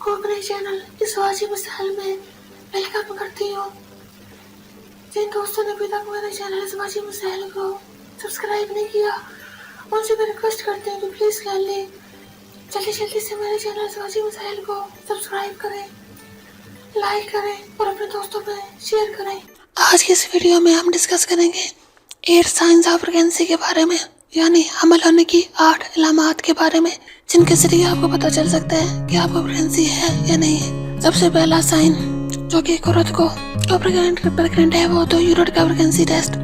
सबको अपने चैनल इस वाजिब मिसाल में वेलकम करती हूँ। जिन दोस्तों ने अभी तक मेरे चैनल इस वाजिब मिसाल को सब्सक्राइब नहीं किया, उनसे मैं रिक्वेस्ट करती हूँ कि प्लीज़ काइंडली जल्दी से मेरे चैनल इस वाजिब मिसाल को सब्सक्राइब करें, लाइक करें और अपने दोस्तों में शेयर करें। आज की इस वीडियो में हम डिस्कस करेंगे 8 साइंस ऑफ प्रेगनेंसी के बारे में, यानी हमल होने की 8 अलामात के बारे में, जिनके जरिए आपको पता चल सकता है कि आपको प्रेगनेंसी है या नहीं है। सबसे पहला साइन जो कि एक औरत को जो प्रेग्नेंट है वो तो यूरिन का pregnancy test.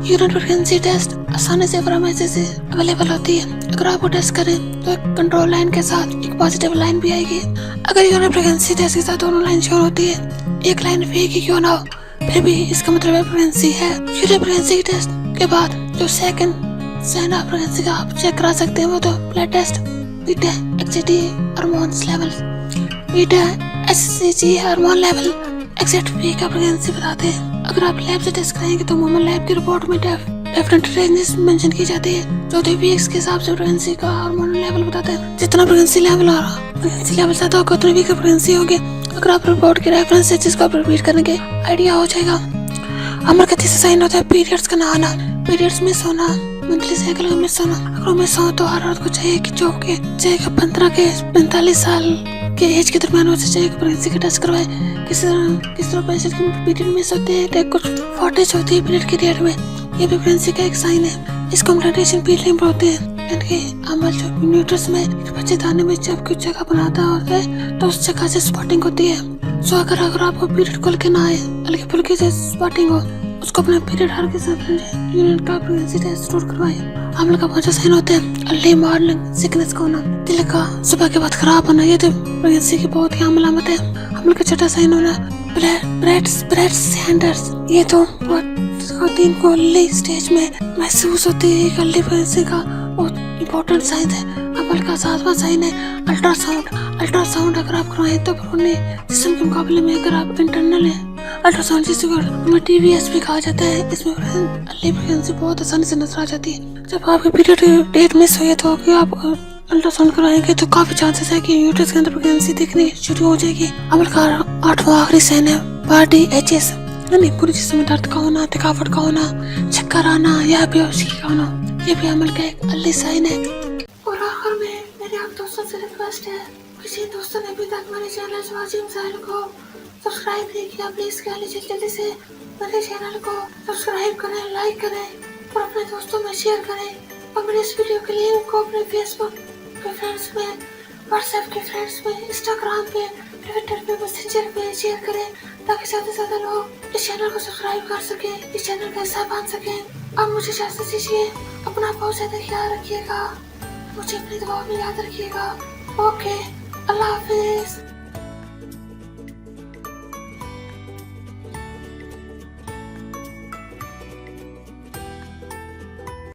Urine pregnancy test आसानी से फार्मेसी से अवेलेबल होती है। अगर आप वो टेस्ट करें तो एक कंट्रोल लाइन के साथ एक पॉजिटिव लाइन भी आएगी। अगर यूरिन प्रेगनेंसी टेस्ट के साथ दोनों लाइन शो होती है, एक लाइन फेक ही क्यों ना हो, फिर भी इसका मतलब प्रेगनेंसी है। यूरिन प्रेगनेंसी टेस्ट के बाद जो सेकंड साइन ऑफ प्रेगनेंसी का आप चेक करा सकते हैं वो तो blood test, beta HCG hormones level, beta HCG hormone level exact week का प्रेगनेंसी बताते हैं। अगर आप लैब से टेस्ट कराएंगे तो मोमन लैब की रिपोर्ट में डेफिनेट प्रेगनेंसी मेंशन की जाती है, जो 2 वीक्स के हिसाब से प्रेगनेंसी का हार्मोन लेवल बताता है। जितना प्रेगनेंसी लेवल ज्यादा होगा उतनी वीक प्रेगनेंसी होगी। अगर आप रिपोर्ट के रेफरेंस से जिसको आप रिपीट करेंगे आइडिया हो जाएगा। हमल का तीसरा साइन होता है पीरियड्स का ना आना, पीरियड्स मिस होना, मंथली साइकिल का मिस होना। अगर मिस हो तो हर औरत को चाहिए कि जो के चाहे 15 के 45 साल के एज के दरमियान हो चाहिए प्रेगनेंसी का टेस्ट करवाए। किस तरह पेशेंट की पीरियड मिस होते हैं तो कुछ शॉर्टेज होती है पीरियड के डेट में, ये भी प्रेगनेंसी का एक साइन है। इसको ग्लैटेशन पीरियड बोलते हैं। अमल जो न्यूट्रस में बच्चे दाने में जब कुछ जगह बनाता होता है तो उस जगह से स्पॉटिंग होती है। सो अगर आपको पीरियड खुल के ना आए, हल्की फुल्की से स्पॉटिंग हो, उसको अपना पीरियड हर के साथ यूरिन का प्रेगनेंसी टेस्ट जरूर करवाएं। अमल का 5वां साइन होता है अर्ली मॉर्निंग सिकनेस का होना, दिल का सुबह के बाद खराब होना, ये तो प्रेगनेंसी की बहुत ही आम अलामत है। अमल का 6वां साइन होना ब्रेड सैंडर्स, ये तो दिन को अर्ली स्टेज में महसूस होती है। अर्ली प्रेगनेंसी का बहुत इम्पोर्टेंट साइन है। अमल का 7वां साइन है अल्ट्रासाउंड अगर आप करवाएं तो पुराने जिस्म के मुकाबले में अगर आप इंटरनल है अल्ट्रासाउंड जिसको टीवीएस भी कहा जाता है, इसमें अर्ली प्रेगनेंसी बहुत आसानी से नजर आ जाती है। जब आपके पीरियड डेट मिस हुई तो कि आप अल्ट्रासाउंड कराएंगे तो काफी चांसेस है कि यूट्रस के अंदर प्रेगनेंसी दिखनी शुरू हो जाएगी। अमल का 8वां आखिरी साइन है बॉडी एचएस, यानी पूरे जिस्म में दर्द का होना, थकावट का होना, चक्कर आना या बेहोशी का होना, ये भी अमल का एक अर्ली साइन है। और आखिर में मेरे आप दोस्तों से रिक्वेस्ट है, किसी दोस्तों ने अभी तक मेरे चैनल वाजिब मिसाल को सब्सक्राइब नहीं किया, प्लीज जल्दी से मेरे चैनल को सब्सक्राइब करें, लाइक करें और अपने दोस्तों में शेयर करें। और मेरे इस वीडियो के लिंक को अपने फेसबुक के फ्रेंड्स में, व्हाट्सएप के फ्रेंड्स में, इंस्टाग्राम पे, ट्विटर पे, मैसेंजर पे शेयर करें ताकि ज्यादा लोग इस चैनल को सब्सक्राइब कर सके, इस चैनल का हिस्सा बन सके। अब मुझे इजाजत दीजिए, अपना बहुत ज्यादा ख्याल रखिएगा, मुझे अपनी दुआ में याद रखिएगा। ओके, अल्लाह हाफिज।